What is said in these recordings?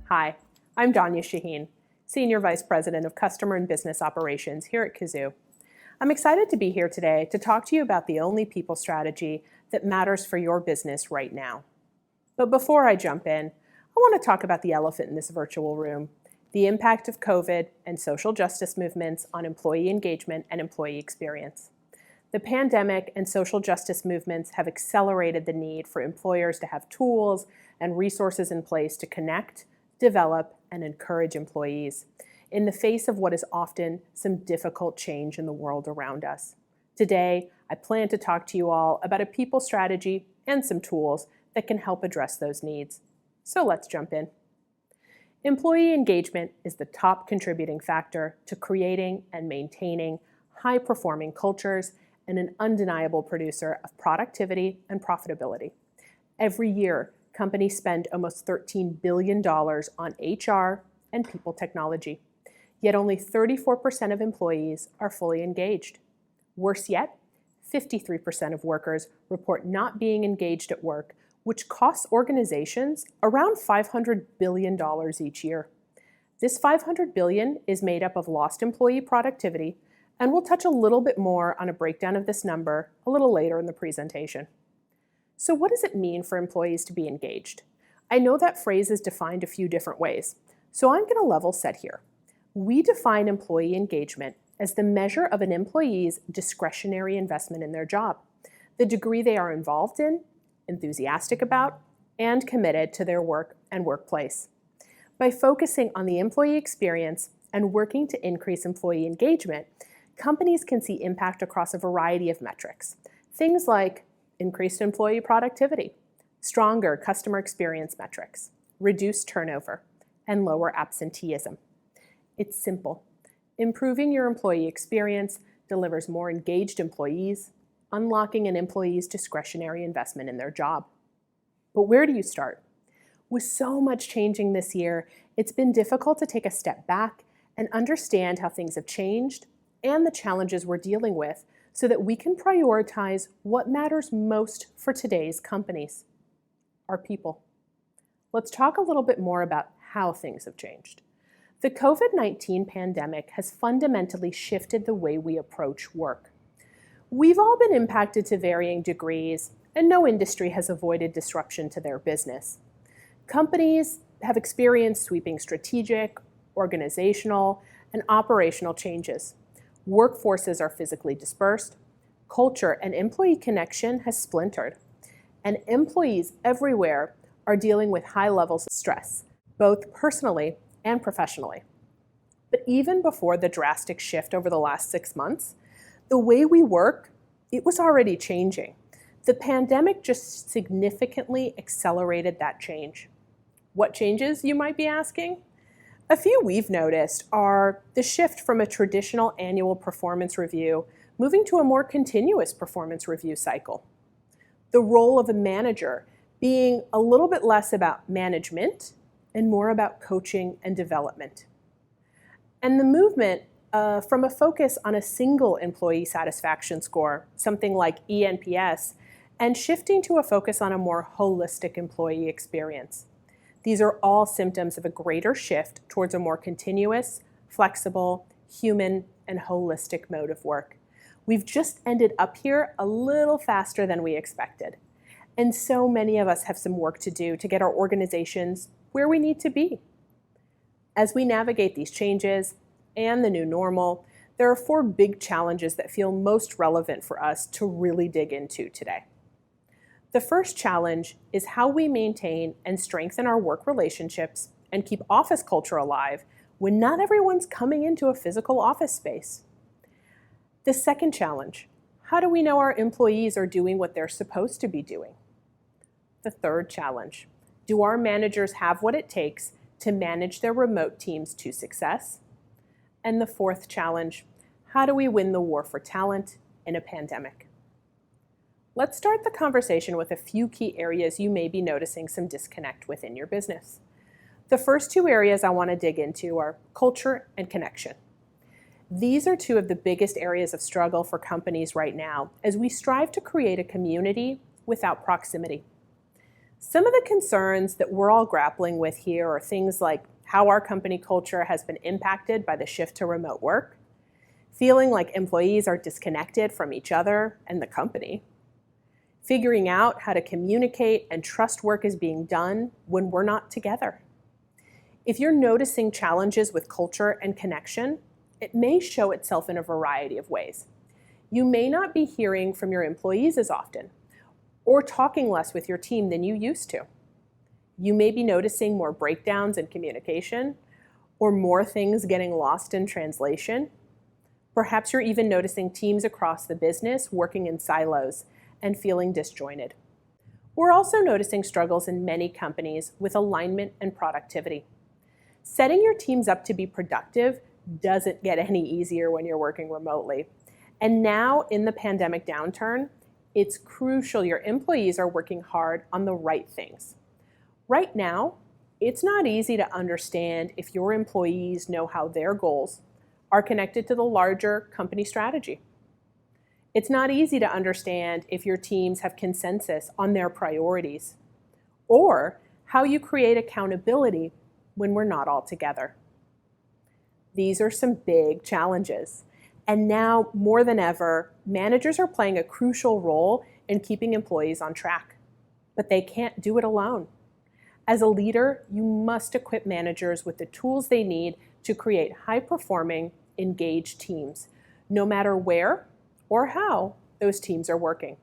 Hi, I'm Danya Shaheen, Senior Vice President of Customer and Business Operations here at Kazoo. I'm excited to be here today to talk to you about the only people strategy that matters for your business right now. But before I jump in, I want to talk about the elephant in this virtual room, the impact of COVID and social justice movements on employee engagement and employee experience. The pandemic and social justice movements have accelerated the need for employers to have tools and resources in place to connect, develop, and encourage employees in the face of what is often some difficult change in the world around us. Today, I plan to talk to you all about a people strategy and some tools that can help address those needs. So let's jump in. Employee engagement is the top contributing factor to creating and maintaining high-performing cultures and an undeniable producer of productivity and profitability. Every year, companies spend almost $13 billion on HR and people technology, yet only 34% of employees are fully engaged. Worse yet, 53% of workers report not being engaged at work, which costs organizations around $500 billion each year. This $500 billion is made up of lost employee productivity, and we'll touch a little bit more on a breakdown of this number a little later in the presentation. So what does it mean for employees to be engaged? I know that phrase is defined a few different ways, so I'm going to level set here. We define employee engagement as the measure of an employee's discretionary investment in their job, the degree they are involved in, enthusiastic about, and committed to their work and workplace. By focusing on the employee experience and working to increase employee engagement, companies can see impact across a variety of metrics. Things like increased employee productivity, stronger customer experience metrics, reduced turnover, and lower absenteeism. It's simple. Improving your employee experience delivers more engaged employees, unlocking an employee's discretionary investment in their job. But where do you start? With so much changing this year, it's been difficult to take a step back and understand how things have changed and the challenges we're dealing with so that we can prioritize what matters most for today's companies, our people. Let's talk a little bit more about how things have changed. The COVID-19 pandemic has fundamentally shifted the way we approach work. We've all been impacted to varying degrees, and no industry has avoided disruption to their business. Companies have experienced sweeping strategic, organizational, and operational changes. Workforces are physically dispersed, culture and employee connection has splintered, and employees everywhere are dealing with high levels of stress, both personally and professionally. But even before the drastic shift over the last 6 months, the way we work, it was already changing. The pandemic just significantly accelerated that change. What changes, you might be asking? A few we've noticed are the shift from a traditional annual performance review moving to a more continuous performance review cycle. The role of a manager being a little bit less about management and more about coaching and development. And the movement from a focus on a single employee satisfaction score, something like eNPS, and shifting to a focus on a more holistic employee experience. These are all symptoms of a greater shift towards a more continuous, flexible, human, and holistic mode of work. We've just ended up here a little faster than we expected. And so many of us have some work to do to get our organizations where we need to be. As we navigate these changes and the new normal, there are 4 big challenges that feel most relevant for us to really dig into today. The first challenge is how we maintain and strengthen our work relationships and keep office culture alive when not everyone's coming into a physical office space. The second challenge, how do we know our employees are doing what they're supposed to be doing? The third challenge, do our managers have what it takes to manage their remote teams to success? And the fourth challenge, how do we win the war for talent in a pandemic? Let's start the conversation with a few key areas you may be noticing some disconnect within your business. The first 2 areas I want to dig into are culture and connection. These are 2 of the biggest areas of struggle for companies right now as we strive to create a community without proximity. Some of the concerns that we're all grappling with here are things like how our company culture has been impacted by the shift to remote work, feeling like employees are disconnected from each other and the company, figuring out how to communicate and trust work is being done when we're not together. If you're noticing challenges with culture and connection, it may show itself in a variety of ways. You may not be hearing from your employees as often, or talking less with your team than you used to. You may be noticing more breakdowns in communication, or more things getting lost in translation. Perhaps you're even noticing teams across the business working in silos and feeling disjointed. We're also noticing struggles in many companies with alignment and productivity. Setting your teams up to be productive doesn't get any easier when you're working remotely. And now, in the pandemic downturn, it's crucial your employees are working hard on the right things. Right now, it's not easy to understand if your employees know how their goals are connected to the larger company strategy. It's not easy to understand if your teams have consensus on their priorities, or how you create accountability when we're not all together. These are some big challenges. And now, more than ever, managers are playing a crucial role in keeping employees on track. But they can't do it alone. As a leader, you must equip managers with the tools they need to create high-performing, engaged teams, no matter where or how those teams are working.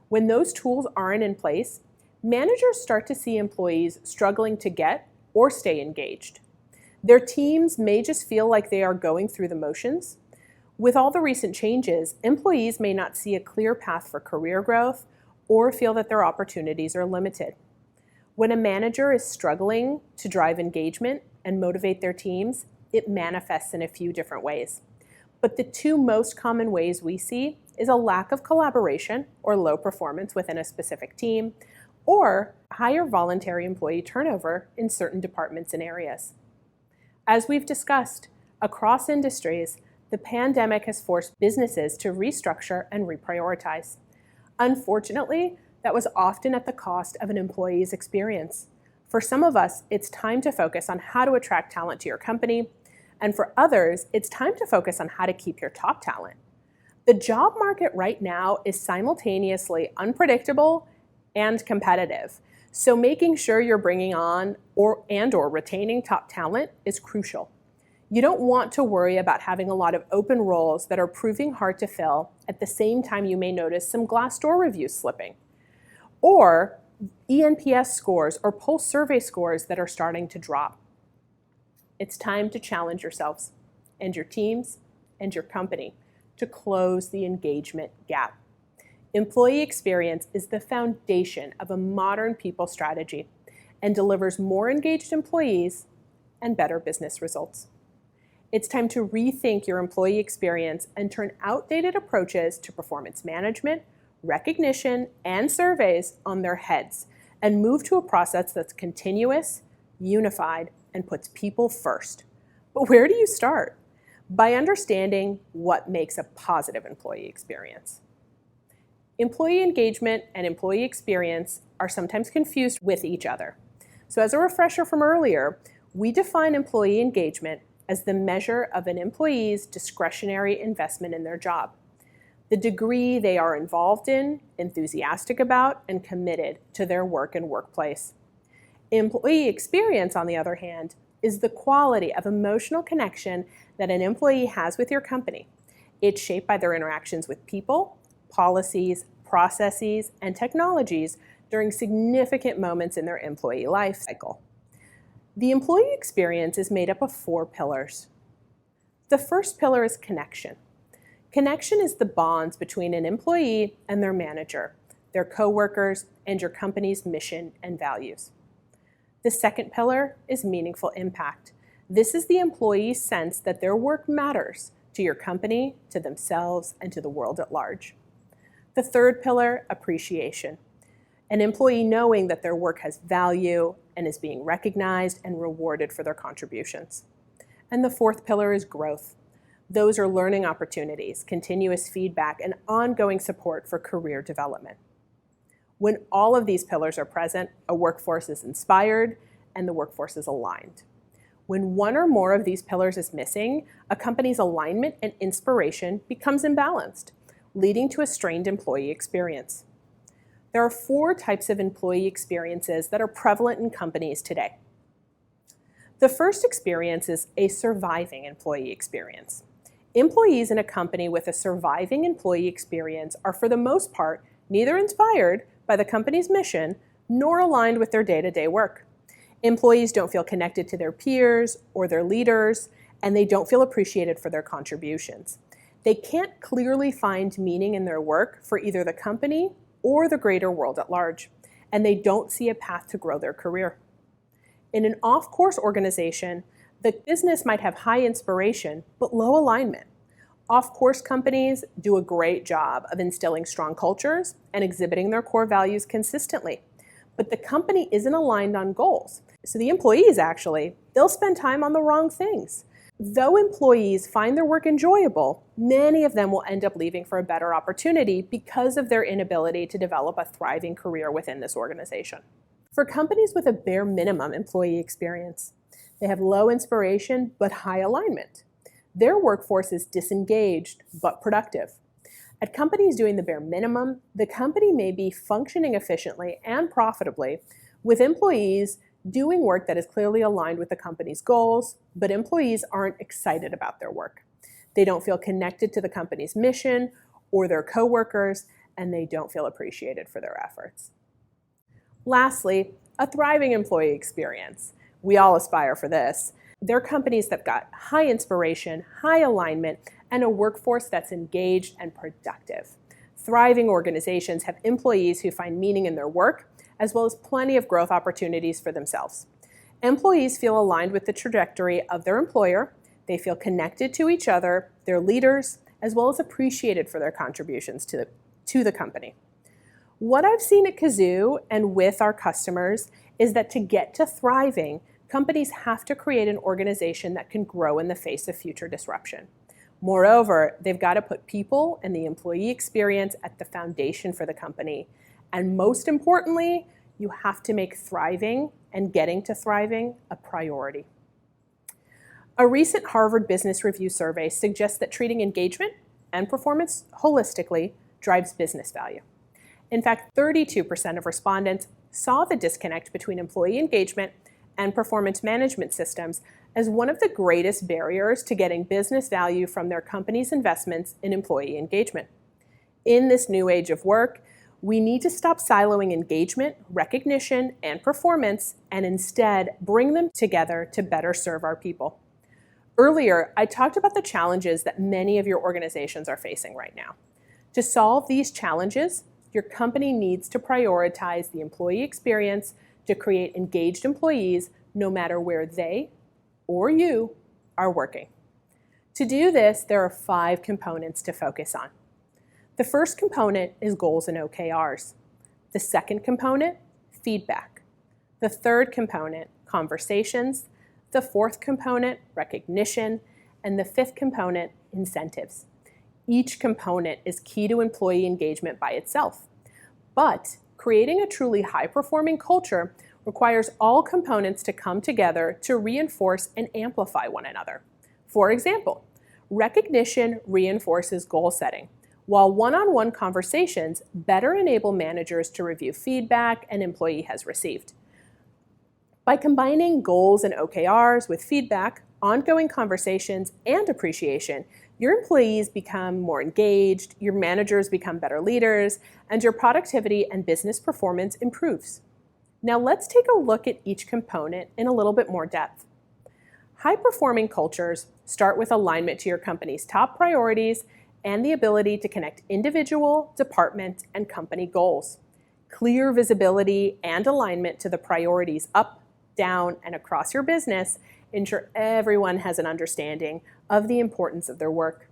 When those tools aren't in place, managers start to see employees struggling to get or stay engaged. Their teams may just feel like they are going through the motions. With all the recent changes, employees may not see a clear path for career growth or feel that their opportunities are limited. When a manager is struggling to drive engagement and motivate their teams, it manifests in a few different ways. But the two most common ways we see is a lack of collaboration or low performance within a specific team, or higher voluntary employee turnover in certain departments and areas. As we've discussed, across industries, the pandemic has forced businesses to restructure and reprioritize. Unfortunately, that was often at the cost of an employee's experience. For some of us, it's time to focus on how to attract talent to your company, and for others, it's time to focus on how to keep your top talent. The job market right now is simultaneously unpredictable and competitive, so making sure you're bringing on or retaining top talent is crucial. You don't want to worry about having a lot of open roles that are proving hard to fill at the same time you may notice some Glassdoor reviews slipping, or ENPS scores or pulse survey scores that are starting to drop. It's time to challenge yourselves and your teams and your company to close the engagement gap. Employee experience is the foundation of a modern people strategy and delivers more engaged employees and better business results. It's time to rethink your employee experience and turn outdated approaches to performance management, recognition, and surveys on their heads and move to a process that's continuous, unified, and puts people first. But where do you start? By understanding what makes a positive employee experience. Employee engagement and employee experience are sometimes confused with each other. So as a refresher from earlier, we define employee engagement as the measure of an employee's discretionary investment in their job, the degree they are involved in, enthusiastic about, and committed to their work and workplace. Employee experience, on the other hand, is the quality of emotional connection that an employee has with your company. It's shaped by their interactions with people, policies, processes, and technologies during significant moments in their employee life cycle. The employee experience is made up of 4 pillars. The first pillar is connection. Connection is the bonds between an employee and their manager, their coworkers, and your company's mission and values. The second pillar is meaningful impact. This is the employee's sense that their work matters to your company, to themselves, and to the world at large. The third pillar, appreciation. An employee knowing that their work has value and is being recognized and rewarded for their contributions. And the fourth pillar is growth. Those are learning opportunities, continuous feedback, and ongoing support for career development. When all of these pillars are present, a workforce is inspired and the workforce is aligned. When one or more of these pillars is missing, a company's alignment and inspiration becomes imbalanced, leading to a strained employee experience. There are 4 types of employee experiences that are prevalent in companies today. The first experience is a surviving employee experience. Employees in a company with a surviving employee experience are, for the most part, neither inspired by the company's mission nor aligned with their day-to-day work. Employees don't feel connected to their peers or their leaders, and they don't feel appreciated for their contributions. They can't clearly find meaning in their work for either the company or the greater world at large, and they don't see a path to grow their career. In an off-course organization, the business might have high inspiration but low alignment. Off-course companies do a great job of instilling strong cultures and exhibiting their core values consistently, but the company isn't aligned on goals. So the employees they'll spend time on the wrong things. Though employees find their work enjoyable, many of them will end up leaving for a better opportunity because of their inability to develop a thriving career within this organization. For companies with a bare minimum employee experience, they have low inspiration but high alignment. Their workforce is disengaged but productive. At companies doing the bare minimum, the company may be functioning efficiently and profitably with employees doing work that is clearly aligned with the company's goals, but employees aren't excited about their work. They don't feel connected to the company's mission or their coworkers, and they don't feel appreciated for their efforts. Lastly, a thriving employee experience. We all aspire for this. They're companies that got high inspiration, high alignment, and a workforce that's engaged and productive. Thriving organizations have employees who find meaning in their work, as well as plenty of growth opportunities for themselves. Employees feel aligned with the trajectory of their employer. They feel connected to each other, their leaders, as well as appreciated for their contributions to the company. What I've seen at Kazoo and with our customers is that to get to thriving, companies have to create an organization that can grow in the face of future disruption. Moreover, they've got to put people and the employee experience at the foundation for the company. And most importantly, you have to make thriving and getting to thriving a priority. A recent Harvard Business Review survey suggests that treating engagement and performance holistically drives business value. In fact, 32% of respondents saw the disconnect between employee engagement and performance management systems as one of the greatest barriers to getting business value from their company's investments in employee engagement. In this new age of work, we need to stop siloing engagement, recognition, and performance, and instead bring them together to better serve our people. Earlier, I talked about the challenges that many of your organizations are facing right now. To solve these challenges, your company needs to prioritize the employee experience to create engaged employees no matter where they or you are working. To do this, there are 5 components to focus on. The first component is goals and OKRs. The second component, feedback. The third component, conversations. The fourth component, recognition. And the fifth component, incentives. Each component is key to employee engagement by itself. But creating a truly high-performing culture requires all components to come together to reinforce and amplify one another. For example, recognition reinforces goal setting, while one-on-one conversations better enable managers to review feedback an employee has received. By combining goals and OKRs with feedback, ongoing conversations, and appreciation, your employees become more engaged, your managers become better leaders, and your productivity and business performance improves. Now let's take a look at each component in a little bit more depth. High-performing cultures start with alignment to your company's top priorities and the ability to connect individual, department, and company goals. Clear visibility and alignment to the priorities up, down, and across your business ensure everyone has an understanding of the importance of their work.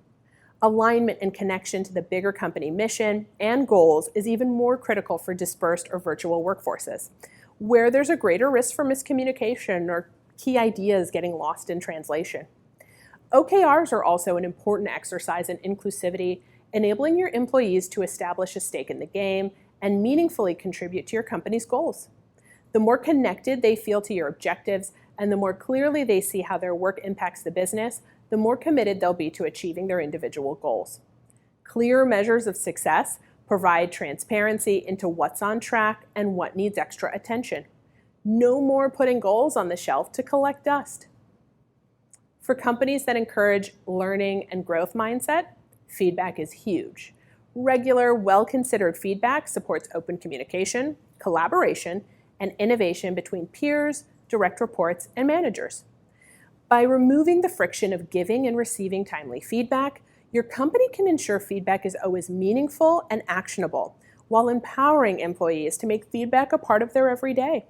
Alignment and connection to the bigger company mission and goals is even more critical for dispersed or virtual workforces, where there's a greater risk for miscommunication or key ideas getting lost in translation. OKRs are also an important exercise in inclusivity, enabling your employees to establish a stake in the game and meaningfully contribute to your company's goals. The more connected they feel to your objectives and the more clearly they see how their work impacts the business, the more committed they'll be to achieving their individual goals. Clear measures of success provide transparency into what's on track and what needs extra attention. No more putting goals on the shelf to collect dust. For companies that encourage learning and growth mindset, feedback is huge. Regular, well-considered feedback supports open communication, collaboration, and innovation between peers, direct reports, and managers. By removing the friction of giving and receiving timely feedback, your company can ensure feedback is always meaningful and actionable, while empowering employees to make feedback a part of their everyday.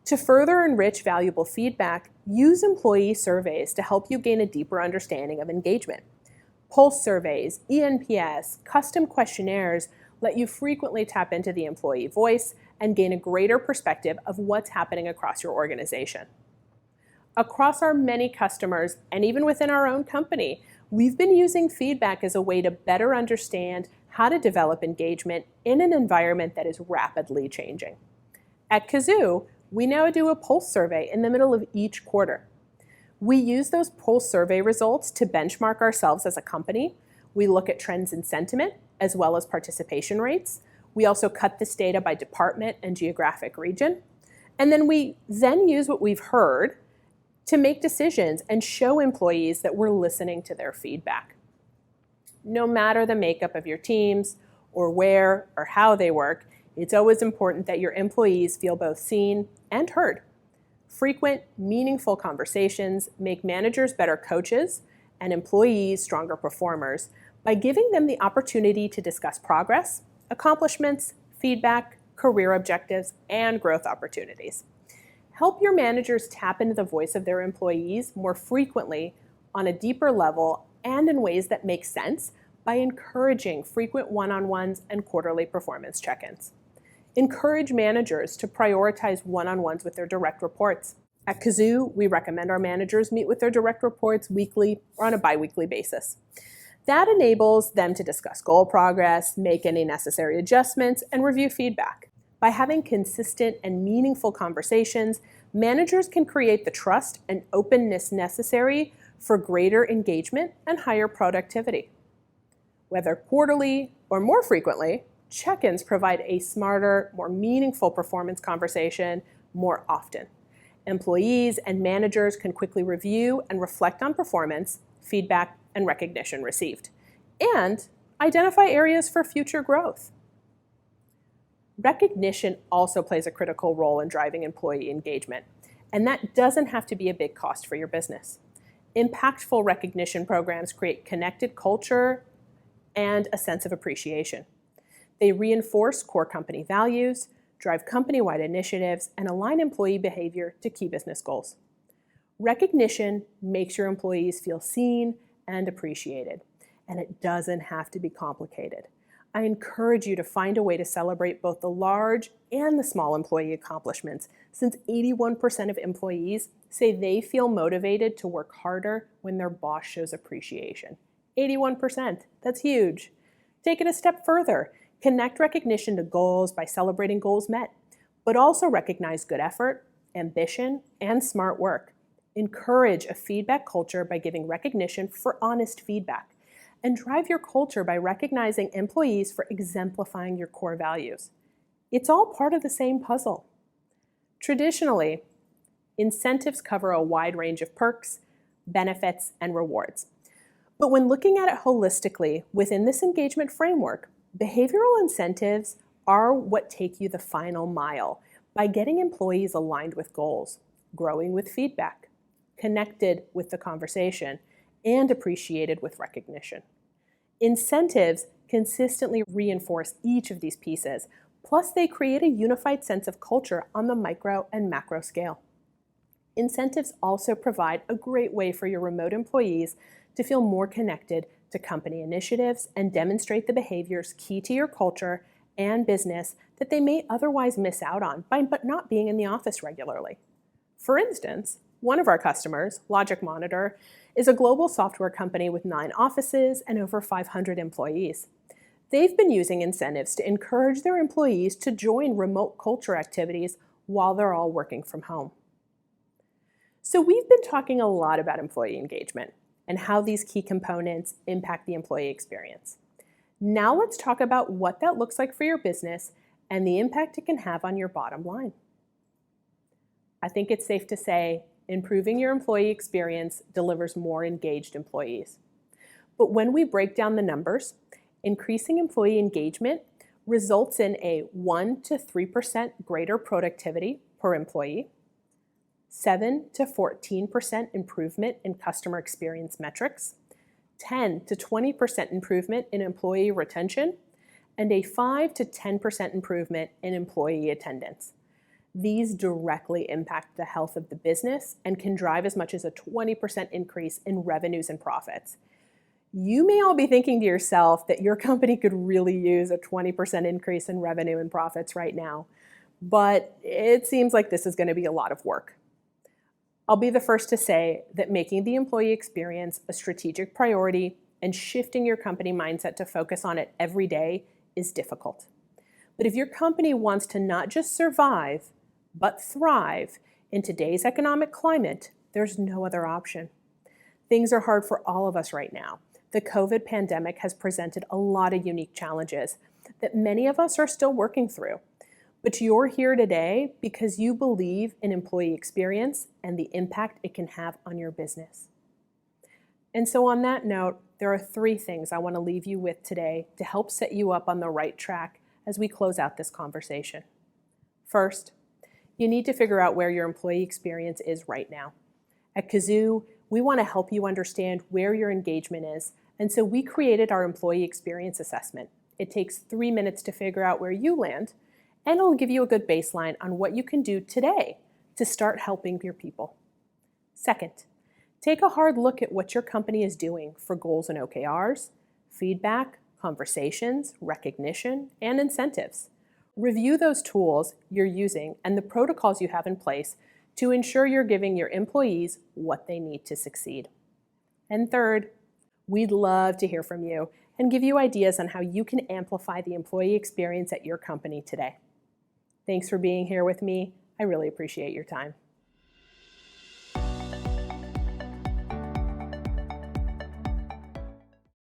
To further enrich valuable feedback, use employee surveys to help you gain a deeper understanding of engagement. Pulse surveys, ENPS, custom questionnaires let you frequently tap into the employee voice and gain a greater perspective of what's happening across your organization. Across our many customers, and even within our own company, we've been using feedback as a way to better understand how to develop engagement in an environment that is rapidly changing. At Kazoo, we now do a pulse survey in the middle of each quarter. We use those pulse survey results to benchmark ourselves as a company. We look at trends in sentiment as well as participation rates. We also cut this data by department and geographic region. And then we use what we've heard to make decisions and show employees that we're listening to their feedback. No matter the makeup of your teams or where or how they work, it's always important that your employees feel both seen and heard. Frequent, meaningful conversations make managers better coaches and employees stronger performers by giving them the opportunity to discuss progress, accomplishments, feedback, career objectives, and growth opportunities. Help your managers tap into the voice of their employees more frequently on a deeper level and in ways that make sense by encouraging frequent one-on-ones and quarterly performance check-ins. Encourage managers to prioritize one-on-ones with their direct reports. At Kazoo, we recommend our managers meet with their direct reports weekly or on a bi-weekly basis. That enables them to discuss goal progress, make any necessary adjustments, and review feedback. By having consistent and meaningful conversations, managers can create the trust and openness necessary for greater engagement and higher productivity. Whether quarterly or more frequently, check-ins provide a smarter, more meaningful performance conversation more often. Employees and managers can quickly review and reflect on performance, feedback, and recognition received, and identify areas for future growth. Recognition also plays a critical role in driving employee engagement, and that doesn't have to be a big cost for your business. Impactful recognition programs create connected culture and a sense of appreciation. They reinforce core company values, drive company-wide initiatives, and align employee behavior to key business goals. Recognition makes your employees feel seen and appreciated, and it doesn't have to be complicated. I encourage you to find a way to celebrate both the large and the small employee accomplishments, since 81% of employees say they feel motivated to work harder when their boss shows appreciation. 81%, that's huge. Take it a step further. Connect recognition to goals by celebrating goals met, but also recognize good effort, ambition, and smart work. Encourage a feedback culture by giving recognition for honest feedback, and drive your culture by recognizing employees for exemplifying your core values. It's all part of the same puzzle. Traditionally, incentives cover a wide range of perks, benefits, and rewards. But when looking at it holistically within this engagement framework, behavioral incentives are what take you the final mile by getting employees aligned with goals, growing with feedback, connected with the conversation, and appreciated with recognition. Incentives consistently reinforce each of these pieces, plus they create a unified sense of culture on the micro and macro scale. Incentives also provide a great way for your remote employees to feel more connected to company initiatives and demonstrate the behaviors key to your culture and business that they may otherwise miss out on by not being in the office regularly. For instance, one of our customers, Logic Monitor, is a global software company with 9 offices and over 500 employees. They've been using incentives to encourage their employees to join remote culture activities while they're all working from home. So we've been talking a lot about employee engagement and how these key components impact the employee experience. Now let's talk about what that looks like for your business and the impact it can have on your bottom line. I think it's safe to say improving your employee experience delivers more engaged employees. But when we break down the numbers, increasing employee engagement results in a 1 to 3% greater productivity per employee, 7 to 14% improvement in customer experience metrics, 10 to 20% improvement in employee retention, and a 5 to 10% improvement in employee attendance. These directly impact the health of the business and can drive as much as a 20% increase in revenues and profits. You may all be thinking to yourself that your company could really use a 20% increase in revenue and profits right now, but it seems like this is going to be a lot of work. I'll be the first to say that making the employee experience a strategic priority and shifting your company mindset to focus on it every day is difficult. But if your company wants to not just survive, but thrive in today's economic climate, there's no other option. Things are hard for all of us right now. The COVID pandemic has presented a lot of unique challenges that many of us are still working through. But you're here today because you believe in employee experience and the impact it can have on your business. And so on that note, there are 3 things I want to leave you with today to help set you up on the right track as we close out this conversation. First, you need to figure out where your employee experience is right now. At Kazoo, we want to help you understand where your engagement is, and so we created our employee experience assessment. It takes 3 minutes to figure out where you land, and it'll give you a good baseline on what you can do today to start helping your people. Second, take a hard look at what your company is doing for goals and OKRs, feedback, conversations, recognition, and incentives. Review those tools you're using and the protocols you have in place to ensure you're giving your employees what they need to succeed. And third, we'd love to hear from you and give you ideas on how you can amplify the employee experience at your company today. Thanks for being here with me. I really appreciate your time.